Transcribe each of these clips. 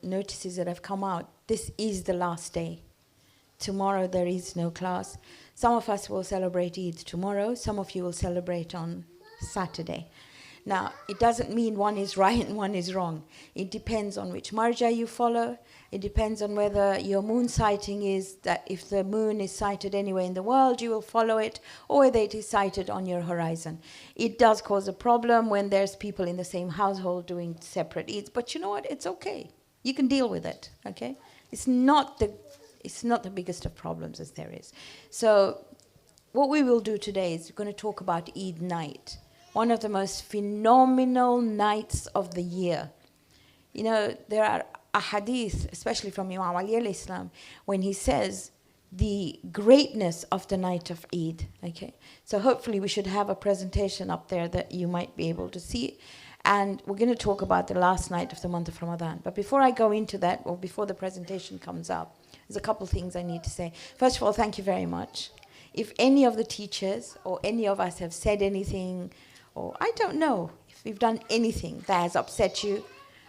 notices that have come out, this is the last day. Tomorrow there is no class. Some of us will celebrate Eid tomorrow. Some of you will celebrate on Saturday. Now, it doesn't mean one is right and one is wrong. It depends on which marja you follow. It depends on whether your moon sighting is that if the moon is sighted anywhere in the world, you will follow it, or whether it is sighted on your horizon. It does cause a problem when there's people in the same household doing separate Eids, but you know what? It's okay. You can deal with it, okay? It's not the biggest of problems as there is. So what we will do today is we're going to talk about Eid night, one of the most phenomenal nights of the year. You know, there are a hadith, especially from Imam Ali al-Islam, when he says the greatness of the night of Eid. Okay, so hopefully we should have a presentation up there that you might be able to see. And we're going to talk about the last night of the month of Ramadan. But before I go into that, or before the presentation comes up, there's a couple things I need to say. First of all, thank you very much. If any of the teachers or any of us have said anything, or I don't know, if we've done anything that has upset you,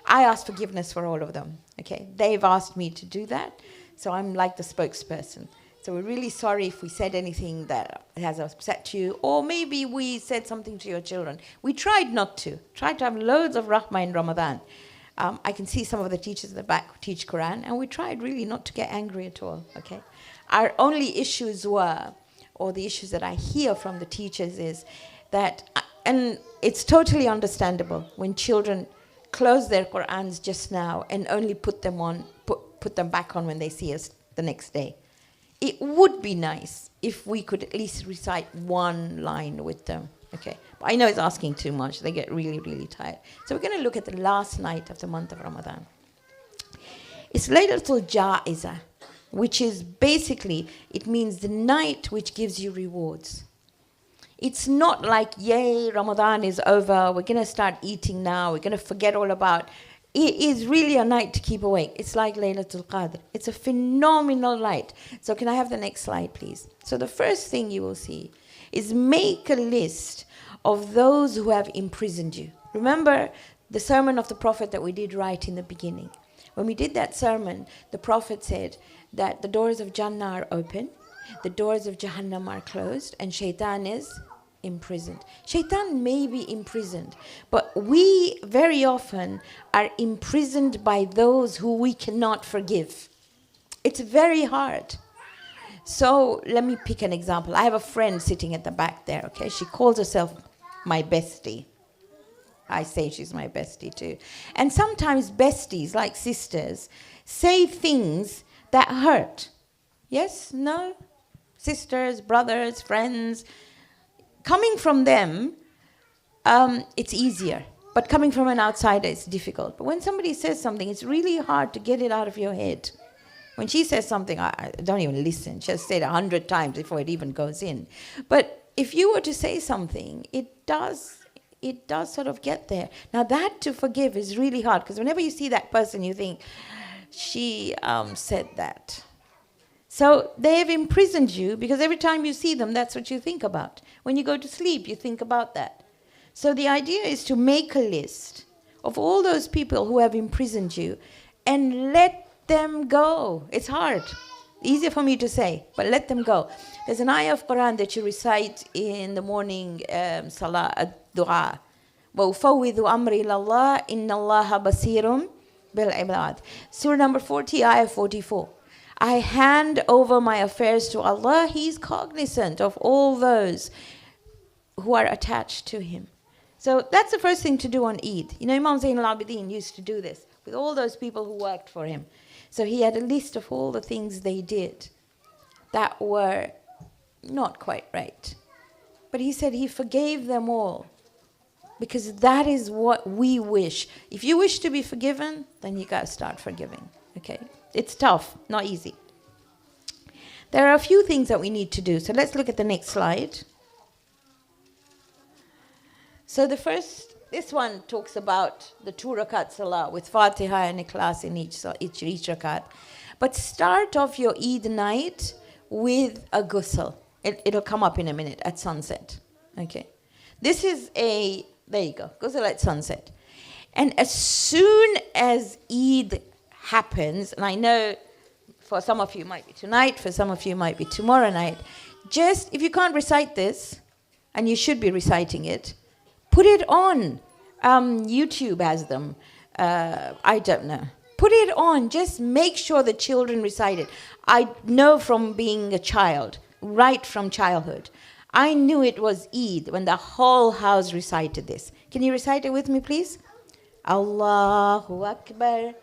I ask forgiveness for all of them, okay? They've asked me to do that, so I'm like the spokesperson. So we're really sorry if we said anything that has upset you, or maybe we said something to your children. We tried not to. Tried to have loads of rahmah in Ramadan. I can see some of the teachers in the back who teach Quran, and we tried really not to get angry at all, okay? Our only issues were, or the issues that I hear from the teachers is that, and it's totally understandable when children close their Qur'ans just now and only put them back on when they see us the next day. It would be nice if we could at least recite one line with them, okay? But I know it's asking too much. They get really, really tired. So we're going to look at the last night of the month of Ramadan. It's Laylatul Ja'iza, which is basically, it means the night which gives you rewards. It's not like, yay, Ramadan is over, we're going to start eating now, we're going to forget all about. It is really a night to keep awake. It's like Laylatul Qadr. It's a phenomenal night. So can I have the next slide, please? So the first thing you will see is make a list of those who have imprisoned you. Remember the sermon of the Prophet that we did right in the beginning. When we did that sermon, the Prophet said that the doors of Jannah are open, the doors of Jahannam are closed, and Shaitan is imprisoned. Shaitan may be imprisoned, but we very often are imprisoned by those who we cannot forgive. It's very hard. So let me pick an example. I have a friend sitting at the back there, okay? She calls herself my bestie. I say she's my bestie too. And sometimes besties, like sisters, say things that hurt. Yes? No? Sisters, brothers, friends. Coming from them, it's easier. But coming from an outsider, it's difficult. But when somebody says something, it's really hard to get it out of your head. When she says something, I don't even listen. She'll say it 100 times before it even goes in. But if you were to say something, it does sort of get there. Now that to forgive is really hard, because whenever you see that person, you think, she said that. So they have imprisoned you, because every time you see them, that's what you think about. When you go to sleep, you think about that. So the idea is to make a list of all those people who have imprisoned you and let them go. It's hard. Easier for me to say, but let them go. There's an ayah of Quran that you recite in the morning salah, dua. وَأُفَوِّضُ أَمْرِي لَلَّهِ إِنَّ اللَّهَ بَصِيرٌ بِالْعِبَادِ. Surah number 40, ayah 44. I hand over my affairs to Allah. He's cognizant of all those who are attached to Him. So that's the first thing to do on Eid. You know, Imam Zain al-Abidin used to do this with all those people who worked for him. So he had a list of all the things they did that were not quite right. But he said he forgave them all, because that is what we wish. If you wish to be forgiven, then you got to start forgiving. Okay? It's tough, not easy. There are a few things that we need to do. So let's look at the next slide. So the first, this one talks about the 2 rakat salah with Fatiha and Ikhlas in each rakat. But start off your Eid night with a ghusl. It'll come up in a minute at sunset. Okay. This is there you go, ghusl at sunset. And as soon as Eid happens, and I know for some of you it might be tonight, for some of you it might be tomorrow night, just if you can't recite this, and you should be reciting it, put it on. YouTube has them. I don't know. Put it on. Just make sure the children recite it. I know from being a child, right from childhood, I knew it was Eid when the whole house recited this. Can you recite it with me, please? Allahu Akbar,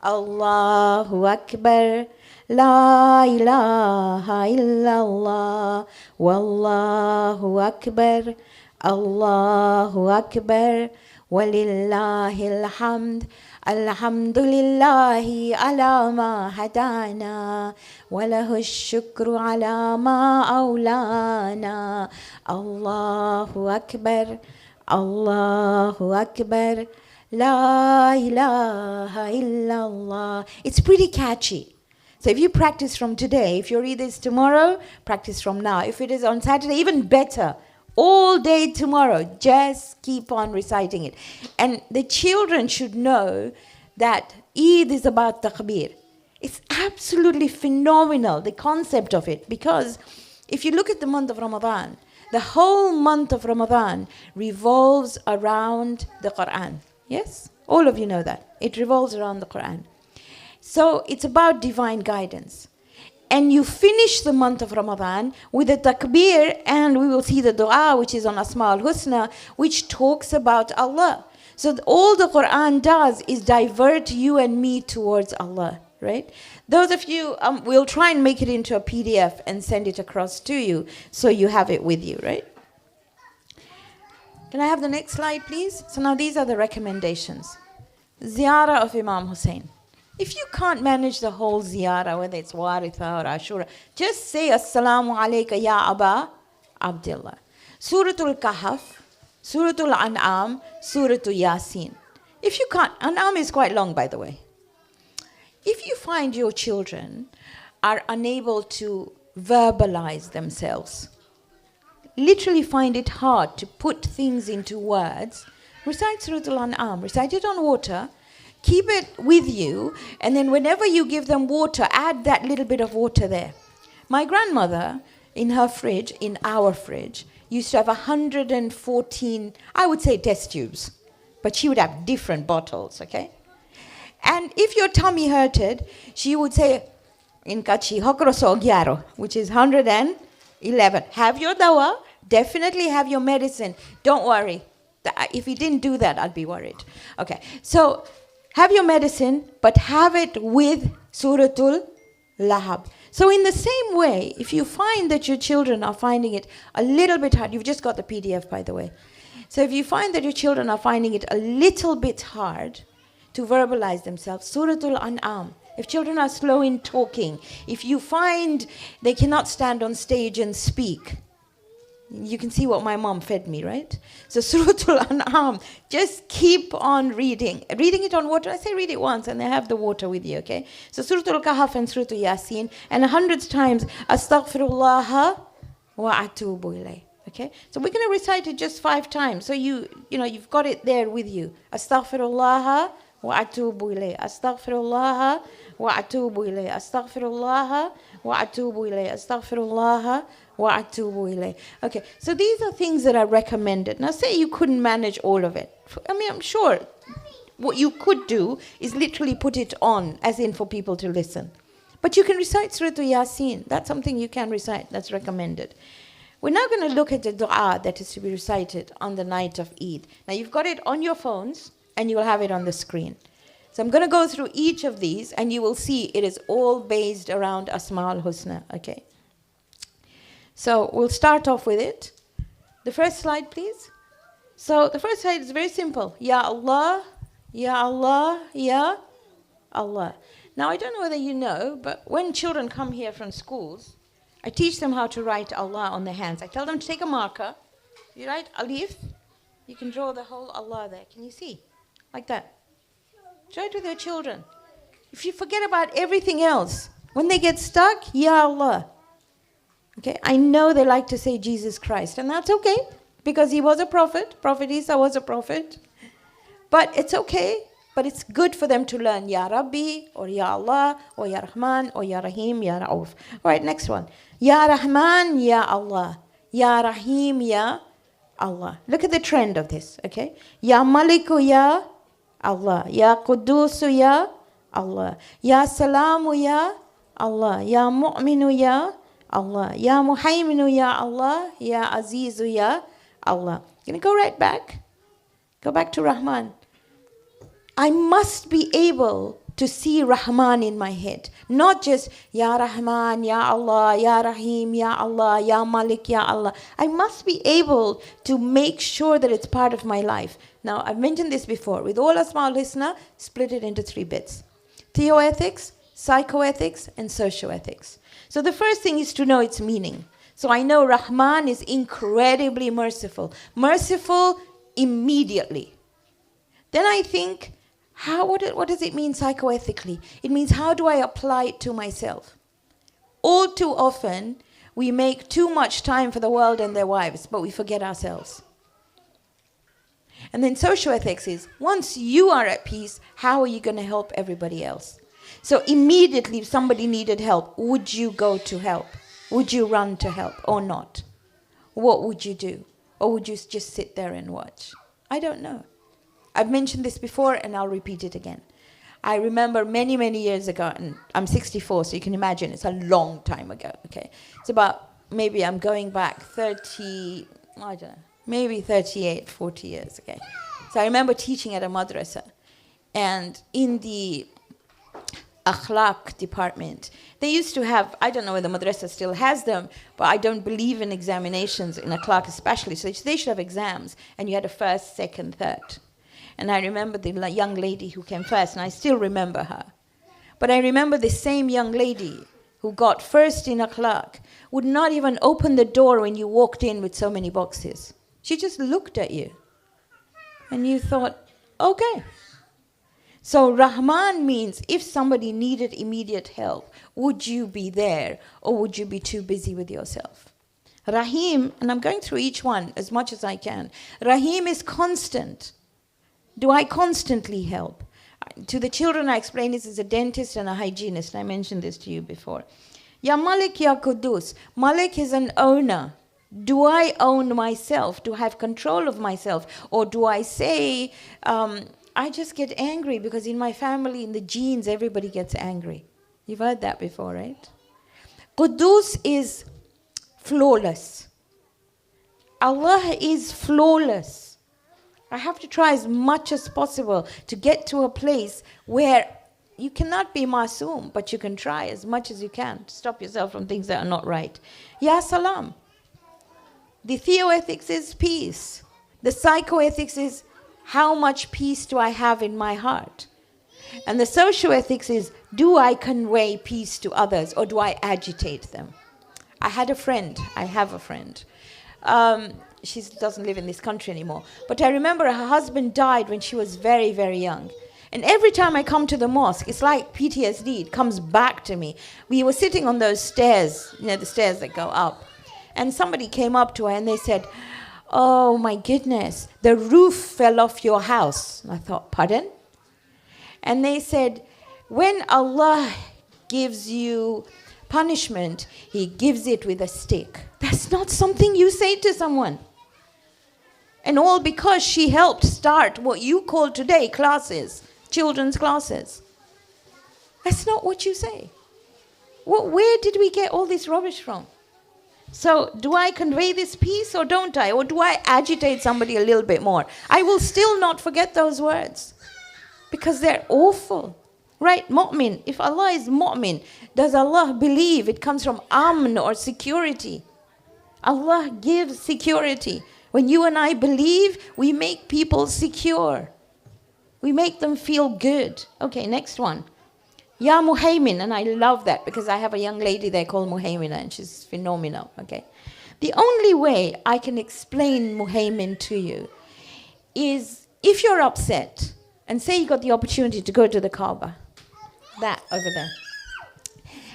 Allahu Akbar, La ilaha illallah, Wallahu Akbar, Allahu Akbar, Walillahil hamd. Alhamdulillahi ala ma hadana, walahu shukru ala ma awlana. Allahu Akbar, Allahu Akbar, La ilaha illallah. It's pretty catchy. So if you practice from today, if your Eid is tomorrow, practice from now. If it is on Saturday, even better. All day tomorrow, just keep on reciting it. And the children should know that Eid is about takbir. It's absolutely phenomenal, the concept of it, because if you look at the month of Ramadan, the whole month of Ramadan revolves around the Quran. Yes? All of you know that. It revolves around the Quran. So it's about divine guidance. And you finish the month of Ramadan with a takbir, and we will see the dua, which is on Asma al-Husna, which talks about Allah. So all the Quran does is divert you and me towards Allah, right? Those of you, we'll try and make it into a PDF and send it across to you so you have it with you, right? Can I have the next slide, please? So now these are the recommendations. Ziyarah of Imam Hussein. If you can't manage the whole ziyarah, whether it's Waritha or Ashura, just say Assalamu alayka ya Aba Abdullah. Suratul Kahf, Suratul An'am, Suratul Yasin. If you can't, An'am is quite long, by the way. If you find your children are unable to verbalize themselves, literally find it hard to put things into words, recite Suratul An'am, recite it on water, keep it with you, and then whenever you give them water, add that little bit of water there. My grandmother, in her fridge, in our fridge, used to have 114, I would say, test tubes, but she would have different bottles, okay? And if your tummy hurted, she would say, in Kachi, Hokroso Gyaro, which is 111. Have your dawa, definitely have your medicine. Don't worry. If you didn't do that, I'd be worried. Okay, so have your medicine, but have it with Suratul Lahab. So in the same way, if you find that your children are finding it a little bit hard, you've just got the PDF, by the way. So if you find that your children are finding it a little bit hard to verbalize themselves, Suratul An'am. If children are slow in talking, if you find they cannot stand on stage and speak, you can see what my mom fed me, right? So Suratul An'am, just keep on reading. Reading it on water, I say read it once and then have the water with you, okay? So Suratul Kahf and Suratul Yasin, and 100 times, Astaghfirullah wa atubu ilayh. Okay? So we're going to recite it just 5 times. So you've got it there with you. Astaghfirullah wa atubu ilayh. Astaghfirullah wa atubu ilayh. Astaghfirullah wa atubu ilayh. Astaghfirullah wa atubu ilayh. Okay, so these are things that are recommended. Now say you couldn't manage all of it. I mean, I'm sure what you could do is literally put it on, as in for people to listen. But you can recite Surah Yasin. That's something you can recite. That's recommended. We're now going to look at the dua that is to be recited on the night of Eid. Now you've got it on your phones and you will have it on the screen. So I'm going to go through each of these and you will see it is all based around Asma al-Husna. Okay. So we'll start off with it. The first slide, please. So the first slide is very simple. Ya Allah, Ya Allah, Ya Allah. Now I don't know whether you know, but when children come here from schools, I teach them how to write Allah on their hands. I tell them to take a marker. You write Alif. You can draw the whole Allah there. Can you see? Like that. Try it with your children. If you forget about everything else, when they get stuck, Ya Allah. Okay, I know they like to say Jesus Christ, and that's okay, because he was a prophet. Prophet Isa was a prophet. But it's okay. But it's good for them to learn Ya Rabbi, or Ya Allah, or Ya Rahman, or Ya Rahim, Ya Ra'uf. All right, next one. Ya Rahman, Ya Allah. Ya Rahim, Ya Allah. Look at the trend of this, okay? Ya Maliku, Ya Allah. Ya Qudusu, Ya Allah. Ya Salamu, Ya Allah. Ya Mu'minu, Ya Allah. Ya Muhaiminu, Ya Allah. Ya Azizu, Ya Allah. Can you go right back? Go back to Rahman. I must be able to see Rahman in my head. Not just Ya Rahman, Ya Allah, Ya Rahim, Ya Allah, Ya Malik, Ya Allah. I must be able to make sure that it's part of my life. Now, I've mentioned this before. With all Asma'ul Husna, split it into 3 bits. Theoethics, psychoethics, and socioethics. So the first thing is to know its meaning. So I know Rahman is incredibly merciful. Merciful immediately. Then I think, what does it mean psychoethically? It means, how do I apply it to myself? All too often, we make too much time for the world and their wives, but we forget ourselves. And then socioethics is, once you are at peace, how are you going to help everybody else? So immediately, if somebody needed help, would you go to help? Would you run to help or not? What would you do? Or would you just sit there and watch? I don't know. I've mentioned this before, and I'll repeat it again. I remember many, many years ago, and I'm 64, so you can imagine it's a long time ago, okay? It's about, maybe I'm going back 30, I don't know, maybe 38, 40 years, okay? So I remember teaching at a madrasa, and in the akhlaq department, they used to have, I don't know whether madrasa still has them, but I don't believe in examinations in akhlaq especially, so they should have exams, and you had a first, second, third. And I remember the young lady who came first, and I still remember her. But I remember the same young lady who got first in akhlaq would not even open the door when you walked in with so many boxes. She just looked at you. And you thought, okay. So Rahman means, if somebody needed immediate help, would you be there, or would you be too busy with yourself? Rahim, and I'm going through each one as much as I can. Rahim is constant. Do I constantly help? To the children, I explain this as a dentist and a hygienist. I mentioned this to you before. Ya Malik, Ya Qudus. Malik is an owner. Do I own myself? Do I have control of myself? Or do I say, I just get angry because in my family, in the genes, everybody gets angry. You've heard that before, right? Qudus is flawless. Allah is flawless. I have to try as much as possible to get to a place where you cannot be masoom, but you can try as much as you can to stop yourself from things that are not right. Ya Salam. The theoethics is peace. The psychoethics is, how much peace do I have in my heart? And the socioethics is, do I convey peace to others, or do I agitate them? I have a friend. She doesn't live in this country anymore. But I remember her husband died when she was very, very young. And every time I come to the mosque, it's like PTSD. It comes back to me. We were sitting on those stairs, the stairs that go up. And somebody came up to her and they said, oh my goodness, the roof fell off your house. And I thought, pardon? And they said, when Allah gives you punishment, He gives it with a stick. That's not something you say to someone. And all because she helped start what you call today classes, children's classes. That's not what you say. Where did we get all this rubbish from? So do I convey this peace or don't I? Or do I agitate somebody a little bit more? I will still not forget those words because they're awful. Right? Mu'min. If Allah is mu'min, does Allah believe it comes from amn or security? Allah gives security. When you and I believe, we make people secure. We make them feel good. Okay, next one. Ya Muhaymin, and I love that because I have a young lady there called Muhaymina and she's phenomenal, okay? The only way I can explain Muhaymin to you is if you're upset and say you got the opportunity to go to the Kaaba, that over there,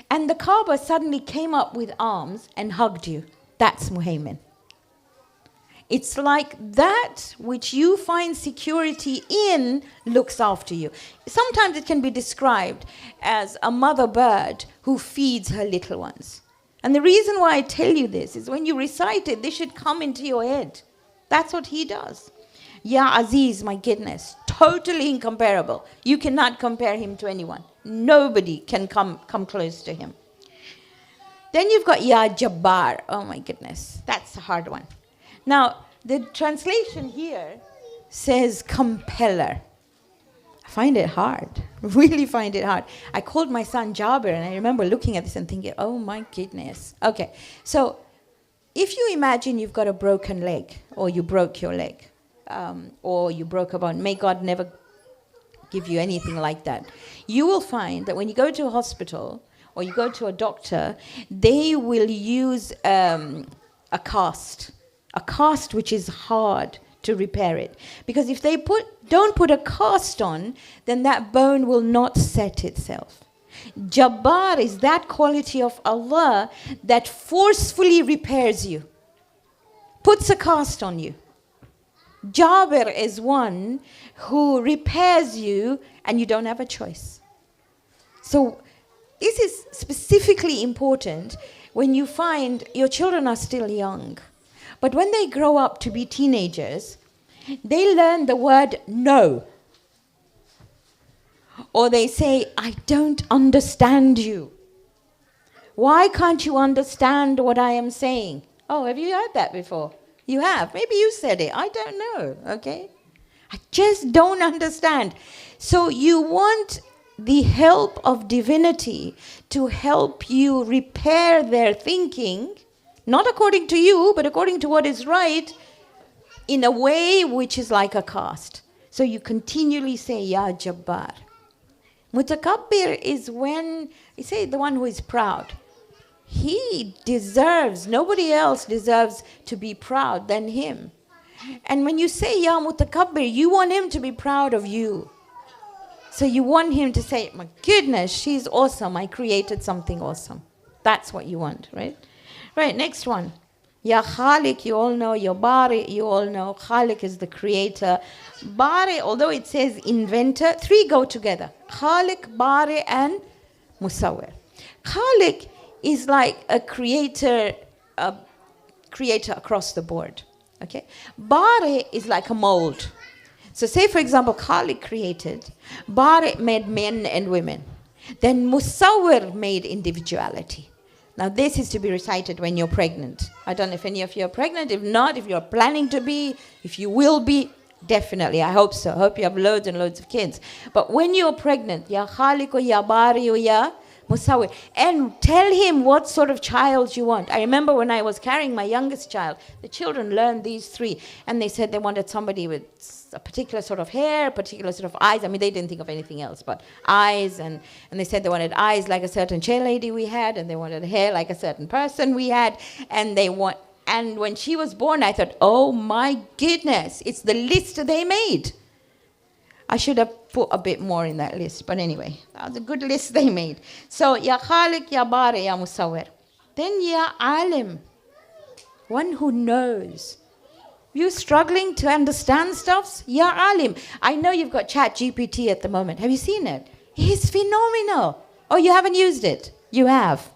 and the Kaaba suddenly came up with arms and hugged you, that's Muhaymin. It's like that which you find security in looks after you. Sometimes it can be described as a mother bird who feeds her little ones. And the reason why I tell you this is when you recite it, this should come into your head. That's what he does. Ya Aziz, my goodness, totally incomparable. You cannot compare him to anyone. Nobody can come close to him. Then you've got Ya Jabbar. Oh my goodness, that's a hard one. Now, the translation here says compeller. I find it hard, really find it hard. I called my son Jabir, and I remember looking at this and thinking, oh my goodness. Okay, so if you imagine you've got a broken leg, or you broke your leg, or you broke a bone, may God never give you anything like that. You will find that when you go to a hospital, or you go to a doctor, they will use a cast which is hard to repair it. Because if they don't put a cast on, then that bone will not set itself. Jabbar is that quality of Allah that forcefully repairs you, puts a cast on you. Jabir is one who repairs you and you don't have a choice. So this is specifically important when you find your children are still young. But when they grow up to be teenagers, they learn the word no. Or they say, I don't understand you. Why can't you understand what I am saying? Oh, have you heard that before? You have. Maybe you said it. I don't know, okay? I just don't understand. So you want the help of divinity to help you repair their thinking, not according to you, but according to what is right, in a way which is like a cast. So you continually say, Ya Jabbar. Mutakabbir is when, you say the one who is proud. He deserves, nobody else deserves to be proud than him. And when you say Ya Mutakabbir, you want him to be proud of you. So you want him to say, my goodness, she's awesome. I created something awesome. That's what you want, right? Right, next one. Ya Khalik, you all know. Ya Bari, you all know. Khalik is the creator. Bari, although it says inventor, three go together. Khalik, Bari, and Musawwir. Khalik is like a creator across the board. Okay? Bari is like a mold. So say, for example, Khalik created, Bari made men and women. Then Musawwir made individuality. Now this is to be recited when you're pregnant. I don't know if any of you are pregnant. If not, if you're planning to be, if you will be, definitely, I hope so. I hope you have loads and loads of kids. But when you're pregnant, Ya Khalik or Ya Bari or Ya Musawwir, and tell him what sort of child you want. I remember when I was carrying my youngest child, the children learned these three, and they said they wanted somebody with a particular sort of hair, particular sort of eyes. I mean, they didn't think of anything else but eyes, and they said they wanted eyes like a certain chair lady we had, and they wanted hair like a certain person we had, and when she was born, I thought, oh my goodness, it's the list they made. I should have put a bit more in that list, but anyway, that was a good list they made. So, Ya Khalik, Ya Bari, Ya Musawwir. Then Ya Alim, one who knows. You struggling to understand stuffs? Ya Alim. I know you've got Chat GPT at the moment. Have you seen it? It's phenomenal. Oh, you haven't used it? You have?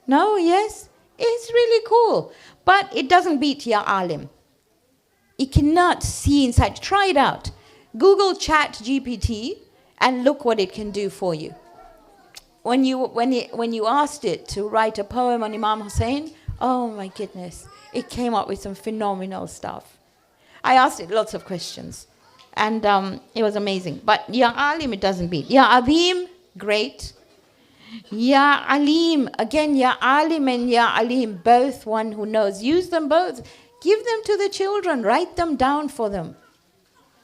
No? Yes? It's really cool. But it doesn't beat Ya Alim. It cannot see inside. Try it out. Google Chat GPT and look what it can do for you. When you asked it to write a poem on Imam Hussein, oh my goodness, it came up with some phenomenal stuff. I asked it lots of questions, and it was amazing. But Ya Alim, it doesn't beat. Ya Azim, great. Ya Alim, again, Ya Alim and Ya Alim, both one who knows. Use them both. Give them to the children. Write them down for them.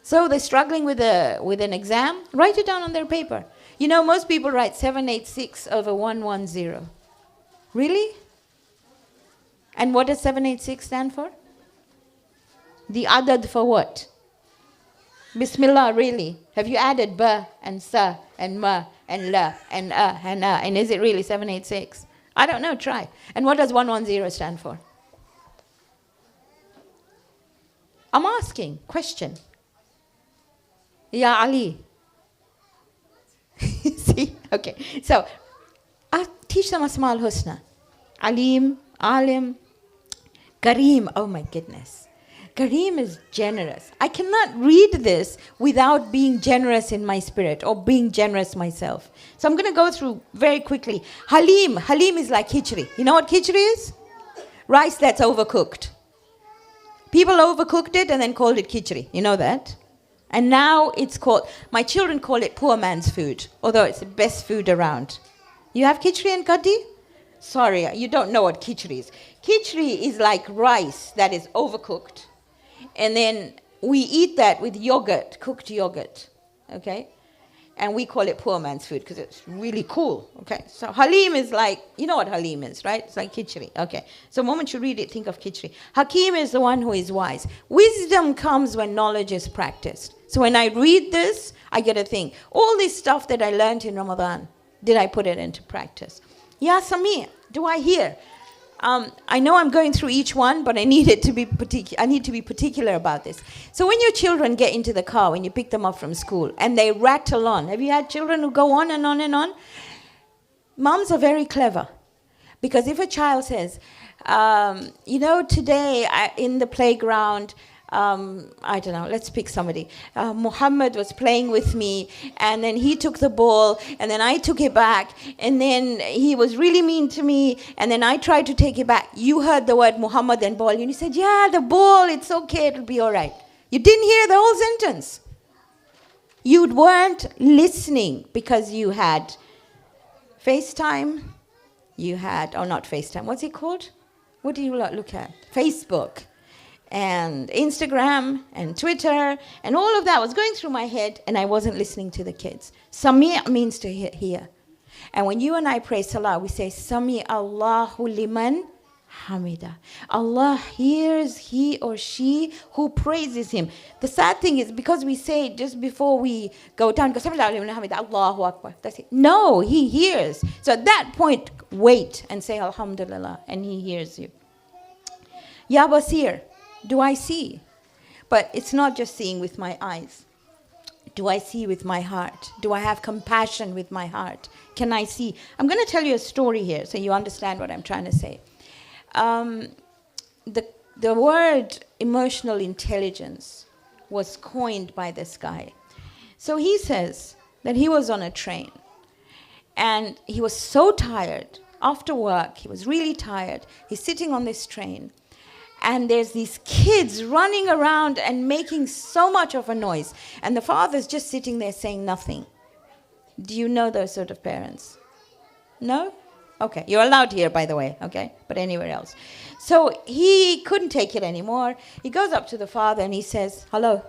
So they're struggling with an exam, write it down on their paper. You know, most people write 786 over 110. Really? And what does 786 stand for? The adad for what? Bismillah, really? Have you added ba and sa and ma and la and and is it really 786? I don't know, try. And what does 110 stand for? I'm asking, question. Ya Ali. See? Okay. So, I teach them Asma al-Husna. Alim, Alim, Kareem. Oh my goodness. Kareem is generous. I cannot read this without being generous in my spirit or being generous myself. So I'm going to go through very quickly. Halim. Halim is like khichdi. You know what khichdi is? Rice that's overcooked. People overcooked it and then called it khichdi. You know that? And now it's called, my children call it poor man's food, although it's the best food around. You have khichdi and kaddi? Sorry, you don't know what khichdi is. Khichdi is like rice that is overcooked. And then we eat that with yogurt, cooked yogurt. Okay? And we call it poor man's food because it's really cool. Okay? So halim is like, you know what halim is, right? It's like khichdi. Okay. So the moment you read it, think of khichdi. Hakim is the one who is wise. Wisdom comes when knowledge is practiced. So when I read this, I get a thing. All this stuff that I learned in Ramadan, did I put it into practice? Ya Sami, do I hear? I know I'm going through each one, but I need to be particular about this. So when your children get into the car, when you pick them up from school, and they rattle on, have you had children who go on and on and on? Moms are very clever. Because if a child says, today in the playground, I don't know, let's pick somebody. Muhammad was playing with me, and then he took the ball, and then I took it back, and then he was really mean to me, and then I tried to take it back. You heard the word Muhammad and ball, and you said, yeah, the ball, it's okay, it'll be all right. You didn't hear the whole sentence. You weren't listening because you had FaceTime, you had, or not FaceTime, what's it called? What do you look at? Facebook. And Instagram and Twitter and all of that was going through my head, and I wasn't listening to the kids. Sami' means to hear. And when you and I pray salah, we say, Sami' Allahu liman hamida. Allah hears he or she who praises him. The sad thing is, because we say it just before we go down, because Allahu Akbar. That's it. No, he hears. So at that point, wait and say Alhamdulillah, and he hears you. Ya Basir. Do I see? But it's not just seeing with my eyes. Do I see with my heart? Do I have compassion with my heart? Can I see? I'm going to tell you a story here so you understand what I'm trying to say. The word emotional intelligence was coined by this guy. So he says that he was on a train and he was so tired. After work, he was really tired. He's sitting on this train. And there's these kids running around and making so much of a noise. And the father's just sitting there saying nothing. Do you know those sort of parents? No? Okay, you're allowed here, by the way, okay? But anywhere else. So he couldn't take it anymore. He goes up to the father and he says, hello,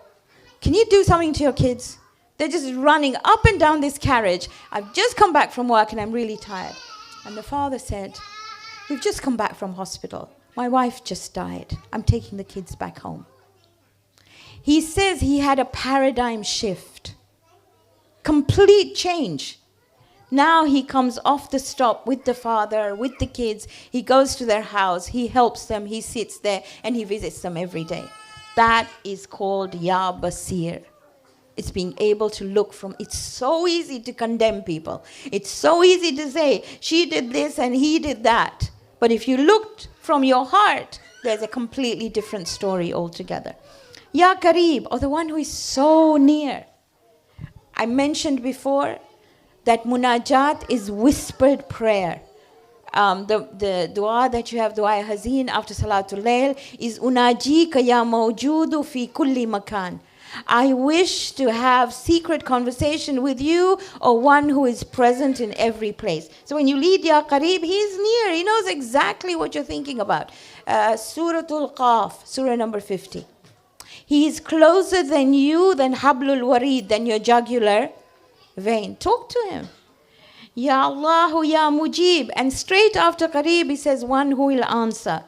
can you do something to your kids? They're just running up and down this carriage. I've just come back from work and I'm really tired. And the father said, we've just come back from hospital. My wife just died. I'm taking the kids back home. He says he had a paradigm shift. Complete change. Now he comes off the stop with the father, with the kids. He goes to their house. He helps them. He sits there and he visits them every day. That is called Ya Basir. It's being able to look from, it's so easy to condemn people. It's so easy to say, she did this and he did that. But if you looked from your heart, there's a completely different story altogether. Ya Kareeb, or the one who is so near. I mentioned before that munajat is whispered prayer. The dua that you have, dua hazeen after Salatul Layl, is unajika ya mawjudu fi kulli makan. I wish to have secret conversation with you, or one who is present in every place. So when you lead Ya Qareeb, he's near. He knows exactly what you're thinking about. Suratul Qaf, surah number 50. He is closer than you, than Hablul Warid, than your jugular vein. Talk to him. Ya Allahu Ya Mujib. And straight after Qareeb, he says, one who will answer.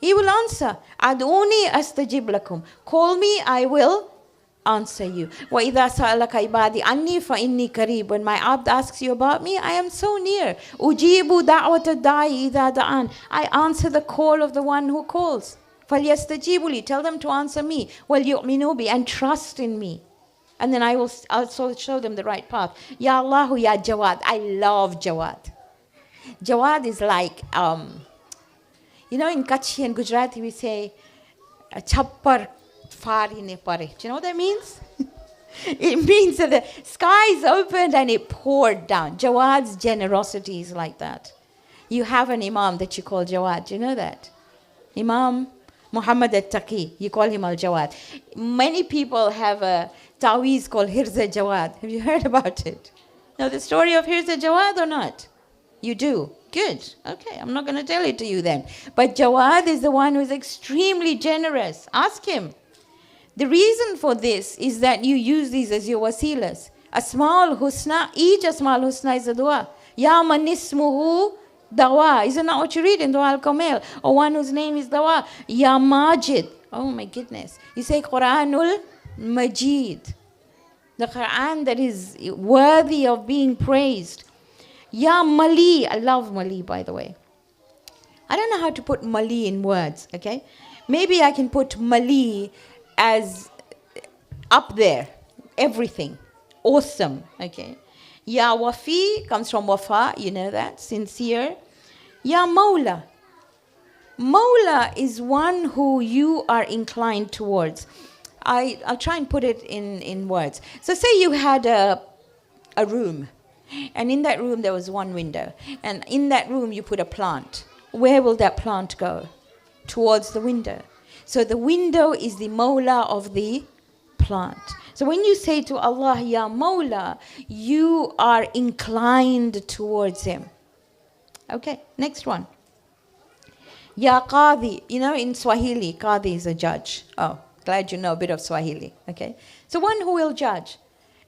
He will answer. Ad'uni astajib lakum. Call me, I will answer you. وَإِذَا سَأَلَكَ عِبَادِي عَنِّي فَإِنِّي قَرِيبٌ. When my abd asks you about me, I am so near. أُجِيبُ دَعْوَةَ الدَّاعِ إِذَا دَعَانِ. I answer the call of the one who calls. فَلْيَسْتَجِيبُوا لِي, tell them to answer me. وَلْيُؤْمِنُوا بِي, and trust in me. And then I will also show them the right path. Ya Allahu Ya Jawad. I love Jawad. Jawad is like, in Kutchi and Gujarati we say, chappar fari ne pare. Do you know what that means? It means that the skies opened and it poured down. Jawad's generosity is like that. You have an imam that you call Jawad. Do you know that? Imam Muhammad al-Taqi. You call him al-Jawad. Many people have a taweez called Hirza Jawad. Have you heard about it? Know the story of Hirza Jawad or not? You do? Good. Okay, I'm not going to tell it to you then. But Jawad is the one who is extremely generous. Ask him. The reason for this is that you use these as your wasilas. Asma'ul Husna, each Asma'ul Husna is a dua. Ya man ismuhu dawa. Isn't that what you read in Dua al-Kamil? Or one whose name is dawa. Ya Majid. Oh my goodness. You say Quranul Majid. The Quran that is worthy of being praised. Ya Mali. I love Mali, by the way. I don't know how to put Mali in words, okay? Maybe I can put Mali as up there, everything, awesome, okay? Ya Wafi comes from Wafa, you know that, sincere. Ya Mawla. Mawla is one who you are inclined towards. I'll try and put it in words. So say you had a room, and in that room there was one window, and in that room you put a plant. Where will that plant go? Towards the window. So the window is the Mawla of the plant. So when you say to Allah, Ya Mawla, you are inclined towards Him. Okay, next one. Ya Qadi. You know, in Swahili, Qadi is a judge. Oh, glad you know a bit of Swahili. Okay, so one who will judge.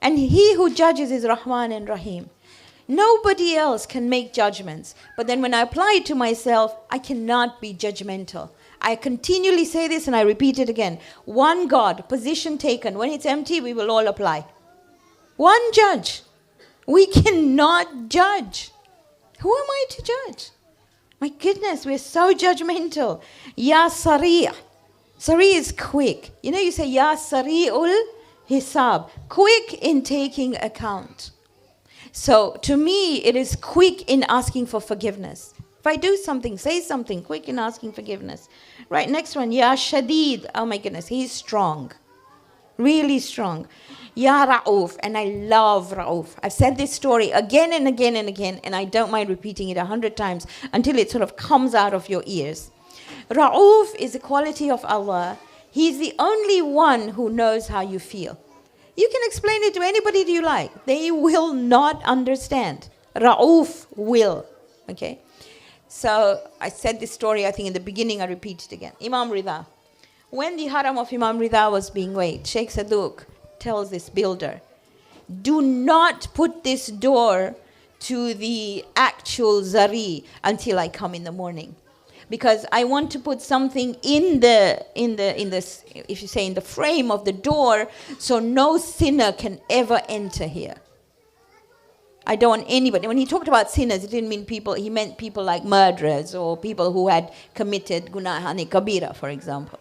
And he who judges is Rahman and Rahim. Nobody else can make judgments. But then when I apply it to myself, I cannot be judgmental. I continually say this and I repeat it again. One God, position taken. When it's empty, we will all apply. One judge. We cannot judge. Who am I to judge? My goodness, we're so judgmental. Ya Sari'. Sari is quick. You know, you say, Ya Sari'ul Hisab. Quick in taking account. So to me, it is quick in asking for forgiveness. If I do something, say something, quick in asking forgiveness. Right, next one. Ya Shadid. Oh my goodness, he's strong. Really strong. Ya Ra'uf. And I love Ra'uf. I've said this story again and again and again, and I don't mind repeating it 100 times until it sort of comes out of your ears. Ra'uf is a quality of Allah. He's the only one who knows how you feel. You can explain it to anybody you like. They will not understand. Ra'uf will. Okay? So I said this story, I think in the beginning, I repeat it again. Imam Rida. When the haram of Imam Rida was being made, Sheikh Saduk tells this builder, do not put this door to the actual zari until I come in the morning. Because I want to put something in the if you say in the frame of the door, so no sinner can ever enter here. I don't want anybody. When he talked about sinners, it didn't mean people. He meant people like murderers or people who had committed gunahani kabira, for example.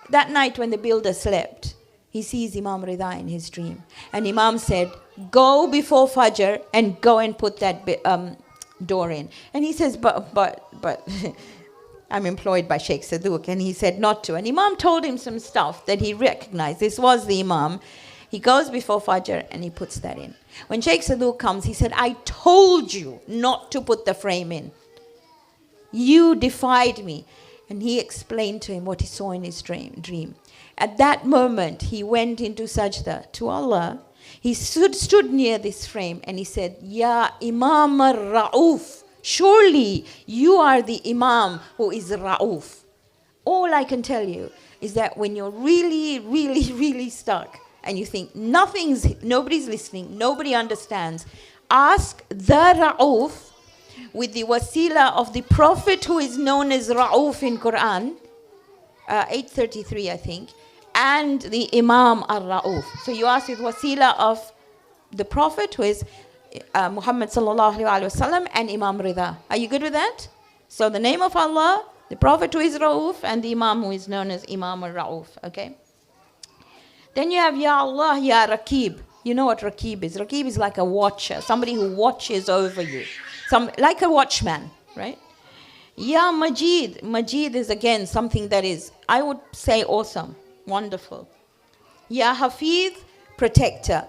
That night when the builder slept, he sees Imam Rida in his dream, and Imam said, "Go before Fajr and go and put that door in." And he says, but I'm employed by Sheikh Saduk, and he said not to. And Imam told him some stuff that he recognized. This was the Imam. He goes before Fajr and he puts that in. When Sheikh Saduk comes, he said, I told you not to put the frame in. You defied me. And he explained to him what he saw in his dream. At that moment, he went into sajda to Allah. He stood near this frame and he said, Ya Imam al-Ra'uf, surely you are the Imam who is Ra'uf. All I can tell you is that when you're really, really, really stuck and you think nobody's listening, nobody understands, ask the Ra'uf with the wasila of the Prophet who is known as Ra'uf in Quran, 833 I think, and the Imam al-Ra'uf. So you ask with wasila of the Prophet who is Muhammad sallallahu alaihi wasallam and Imam Rida. Are you good with that? So the name of Allah, The Prophet who is Rauf and the Imam who is known as Imam al-Rauf, okay? Then you have Ya Allah, Ya Raqib. You know what Raqib is? Raqib is like a watcher, somebody who watches over you. Like a watchman, right? Ya Majid. Majid is again something that is, I would say, awesome, wonderful. Ya Hafiz, protector.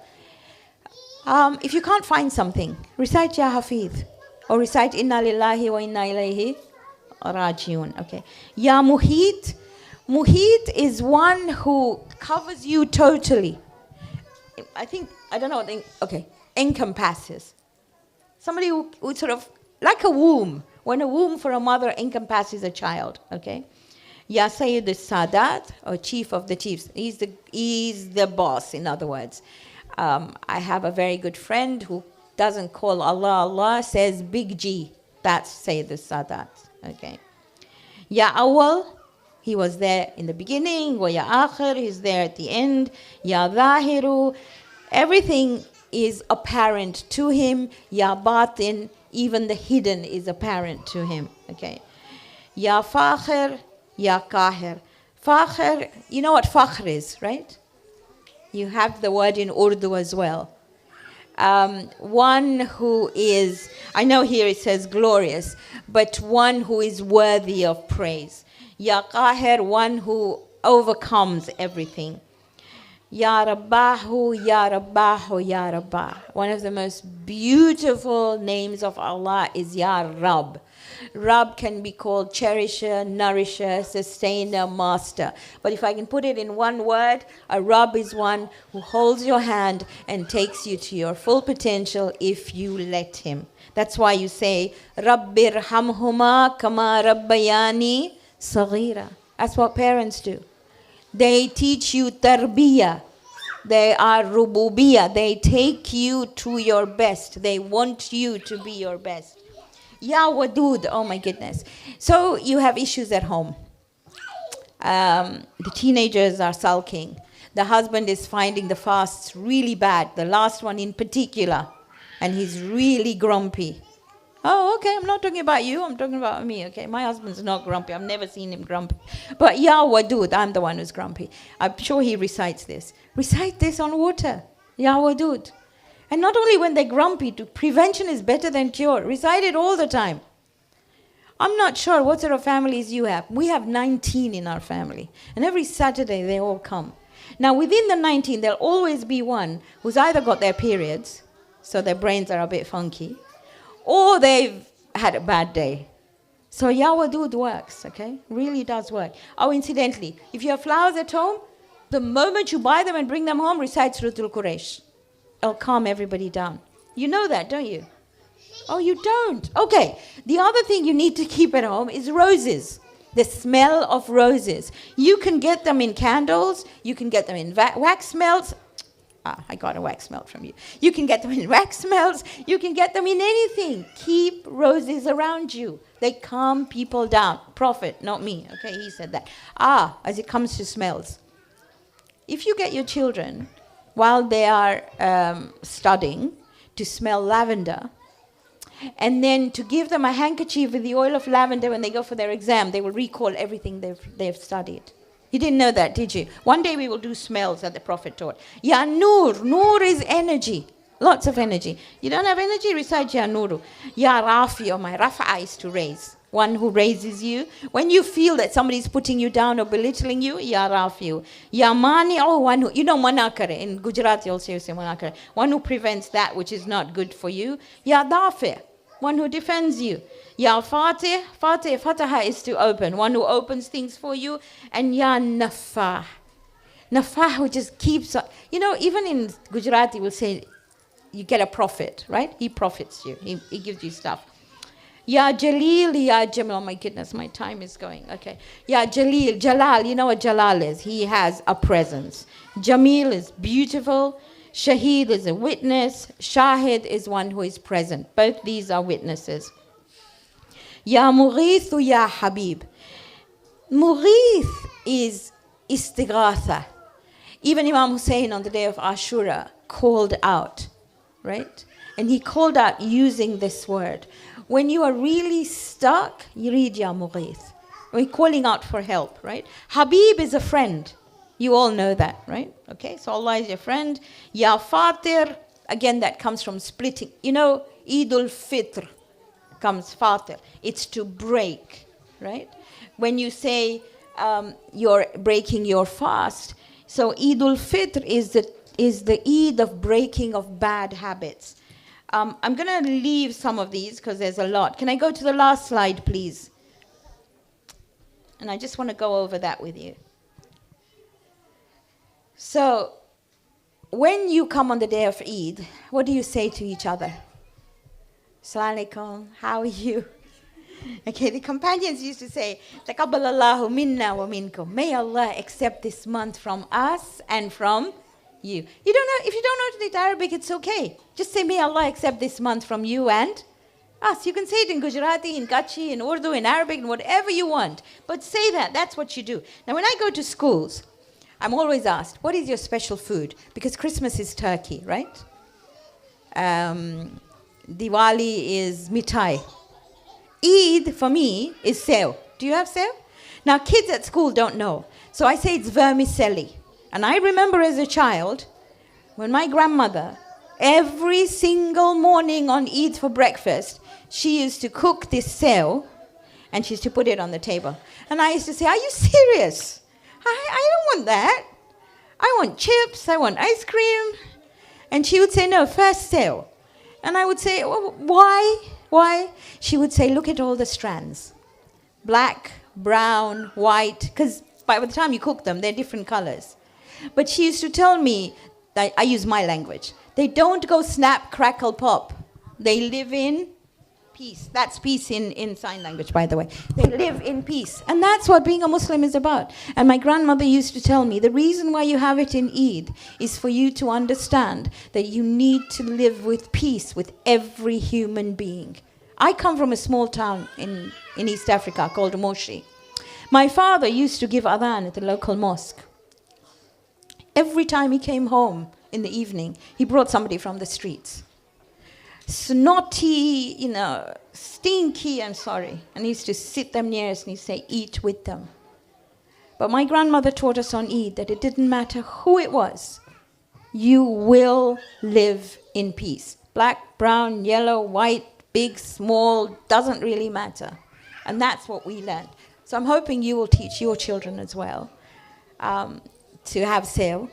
If you can't find something, recite Ya Hafiz. Or recite Inna Lillahi wa Inna Ilayhi Rajiun. Okay. Ya Muhit. Muhit is one who covers you totally. Encompasses. Somebody who sort of, like a womb. When a womb for a mother encompasses a child, okay? Ya Sayyid al-Sadat, or chief of the chiefs. He's the boss, in other words. I have a very good friend who doesn't call Allah Allah, says big G. That's Sayyid al-Sadat, okay? Ya Awal, he was there in the beginning. Wa Ya Akhir, he's there at the end. Ya Zahiru, everything is apparent to him. Ya Batin, even the hidden is apparent to him, okay? Ya Fakhir, Ya Kahir. Fakhir, you know what Fakhr is, right? You have the word in Urdu as well. One who is, I know here it says glorious, but one who is worthy of praise. Ya Qahir, one who overcomes everything. Ya Rabbahu, Ya Rabbahu, Ya Rabbah. One of the most beautiful names of Allah is Ya Rabb. Rabb can be called cherisher, nourisher, sustainer, master. But if I can put it in one word, a Rabb is one who holds your hand and takes you to your full potential if you let him. That's why you say, Rabbir hamhuma kama rabbayani saghira. That's what parents do. They teach you tarbiyah. They are rububiyah. They take you to your best. They want you to be your best. Ya Wadud, oh my goodness. So you have issues at home. The teenagers are sulking. The husband is finding the fasts really bad, the last one in particular, and he's really grumpy. Oh, okay, I'm not talking about you, I'm talking about me, okay? My husband's not grumpy, I've never seen him grumpy. But Ya Wadud, I'm the one who's grumpy. I'm sure he recites this. Recite this on water, Ya Wadud. And not only when they're grumpy, prevention is better than cure. Recite it all the time. I'm not sure what sort of families you have. We have 19 in our family. And every Saturday they all come. Now within the 19, there'll always be one who's either got their periods, so their brains are a bit funky, or they've had a bad day. So Ya Wadud works, okay? Really does work. Oh, incidentally, if you have flowers at home, the moment you buy them and bring them home, recite Suratul Quraysh. It'll calm everybody down. You know that, don't you? Oh, you don't? Okay. The other thing you need to keep at home is roses. The smell of roses. You can get them in candles. You can get them in wax melts. I got a wax melt from you. You can get them in wax melts. You can get them in anything. Keep roses around you. They calm people down. Prophet, not me. Okay, he said that. As it comes to smells. If you get your children, while they are studying, to smell lavender, and then to give them a handkerchief with the oil of lavender when they go for their exam, they will recall everything they've studied. You didn't know that, did you? One day we will do smells that the Prophet taught. Ya Nur. Nur is energy. Lots of energy. You don't have energy? Recite Ya Nuru. Ya Rafi, or my Rafa is to raise. One who raises you. When you feel that somebody's putting you down or belittling you, Ya Rafi. Ya Mani, one who, Manakare. In Gujarati also you say Manakare. One who prevents that which is not good for you. Ya Dafi, one who defends you. Ya Fatih, Fataha is to open. One who opens things for you. And Ya Nafah. Nafah, who just keeps, even in Gujarati we'll say, you get a prophet, right? He profits you. He gives you stuff. Ya Jalil, Ya Jamal. Oh my goodness, my time is going. Okay. Ya Jalil, Jalal. You know what Jalal is? He has a presence. Jamil is beautiful. Shahid is a witness. Shahid is one who is present. Both these are witnesses. Ya Mughith, Ya Habib. Mughith is istighatha. Even Imam Hussein on the day of Ashura called out, right? And he called out using this word. When you are really stuck, you read Ya Mughith. We're calling out for help, right? Habib is a friend. You all know that, right? Okay, so Allah is your friend. Ya Fatir, again, that comes from splitting. You know, Eid al-Fitr comes Fatir. It's to break, right? When you say you're breaking your fast, so Eid al-Fitr is the Eid of breaking of bad habits. I'm going to leave some of these because there's a lot. Can I go to the last slide, please? And I just want to go over that with you. So, when you come on the day of Eid, what do you say to each other? Assalamu alaikum, how are you? Okay, the companions used to say, Taqabbalallahu minna wa minkum. May Allah accept this month from us and from you. You don't know, if you don't know to read Arabic, it's okay. Just say, may Allah accept this month from you and us. You can say it in Gujarati, in Kutchi, in Urdu, in Arabic, in whatever you want. But say that, that's what you do. Now when I go to schools, I'm always asked, what is your special food? Because Christmas is turkey, right? Diwali is mithai. Eid, for me, is sev. Do you have sev? Now, kids at school don't know. So I say it's vermicelli. And I remember as a child, when my grandmother, every single morning on Eid for breakfast, she used to cook this sev, and she used to put it on the table. And I used to say, are you serious? I don't want that. I want chips, I want ice cream. And she would say, no, first sev. And I would say, well, why? Why? She would say, look at all the strands. Black, brown, white, because by the time you cook them, they're different colors. But she used to tell me, that I use my language, they don't go snap, crackle, pop. They live in peace. That's peace in sign language, by the way. They live in peace. And that's what being a Muslim is about. And my grandmother used to tell me, the reason why you have it in Eid is for you to understand that you need to live with peace with every human being. I come from a small town in East Africa called Moshi. My father used to give adhan at the local mosque. Every time he came home in the evening, he brought somebody from the streets. Snotty, stinky, I'm sorry. And he used to sit them near us and he'd say, eat with them. But my grandmother taught us on Eid that it didn't matter who it was, you will live in peace. Black, brown, yellow, white, big, small, doesn't really matter. And that's what we learned. So I'm hoping you will teach your children as well to have sev.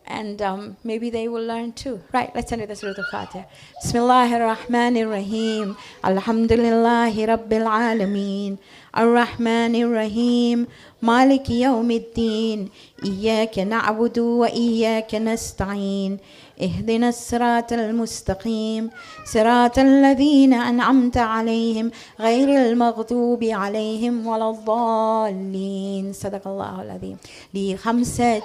And maybe they will learn too. Right, let's end with the Surah Al-Fatiha. Bismillahir Rahmanir Rahim. Alhamdulillahi Rabbil Alameen. Ar-Rahmanir Rahim. Maliki Yawmiddin. Iyyaka na'budu wa iyyaka nasta'in. اهدنا الصراط المستقيم صراط الذين أنعمت عليهم غير المغضوب عليهم ولا الضالين صدق الله العظيم لي خمسة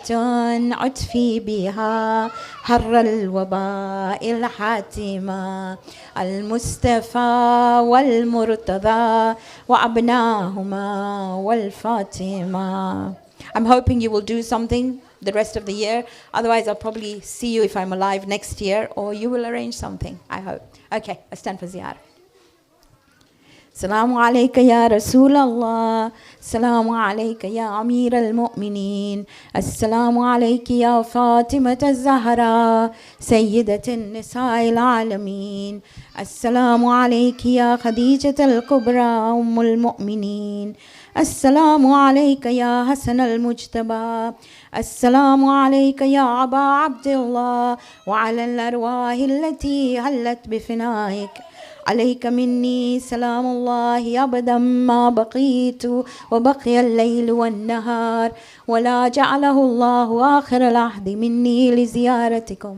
أطفي بها حر الوباء الحاتمة المصطفى والمرتضى وأبناهما والفاطمة. I'm hoping you will do something the rest of the year. Otherwise, I'll probably see you if I'm alive next year, or you will arrange something, I hope. Okay, I stand for ziyarah. Assalamu alayka ya Rasulallah. Assalamu alayka ya Amir al-Mu'mineen. Assalamu alayka ya Fatima al-Zahra. Sayyidat al-Nisa al-Alameen. Assalamu alayka ya Khadijat al-Kubra. Ummulbanin. السلام عليك يا حسن المجتبى السلام عليك يا أبا عبد الله وعلى الأرواح التي حلت بفنائك عليك مني سلام الله أبدا ما بقيت وبقي الليل والنهار ولا جعله الله آخر العهد مني لزيارتكم.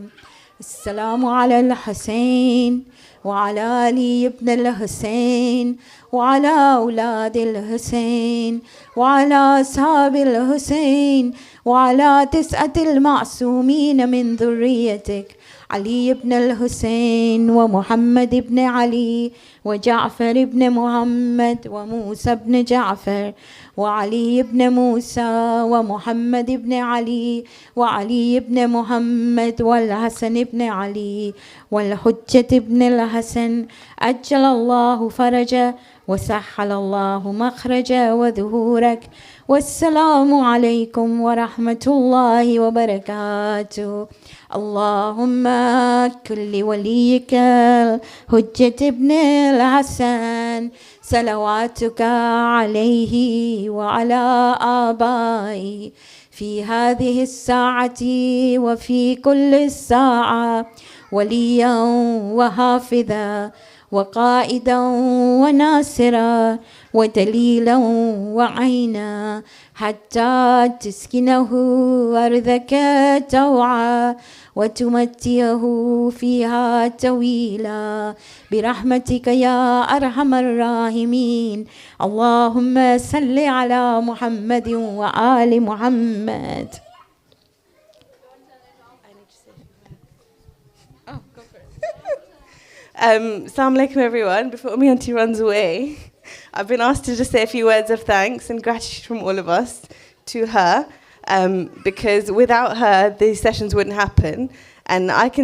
السلام على الحسين وعلى علي بن الحسين وعلى أولاد الحسين وعلى أصحاب الحسين وعلى 9 المعصومين من ذريتك علي بن الحسين ومحمد بن علي وجعفر بن محمد وموسى بن جعفر وعلي بن موسى ومحمد بن علي وعلي بن محمد والحسن بن علي والحجة بن الحسن أجل الله فرجه وسهل الله مخرج وظهورك. والسلام عليكم ورحمة الله وبركاته. اللهم كل وليك الحجة ابن الحسن صلواتك عليه وعلى آبائه في هذه الساعة وفي كل الساعة وليا وحافظا وقائدا وناصرا ودليلا وعينا حتى تسكنه أرضك توعا وتمتيه فيها طويلا برحمتك يا أرحم الراحمين. اللهم صل على محمد وآل محمد. Assalamu alaikum everyone. Before Ummi Auntie runs away, I've been asked to just say a few words of thanks and gratitude from all of us to her, because without her these sessions wouldn't happen, and I can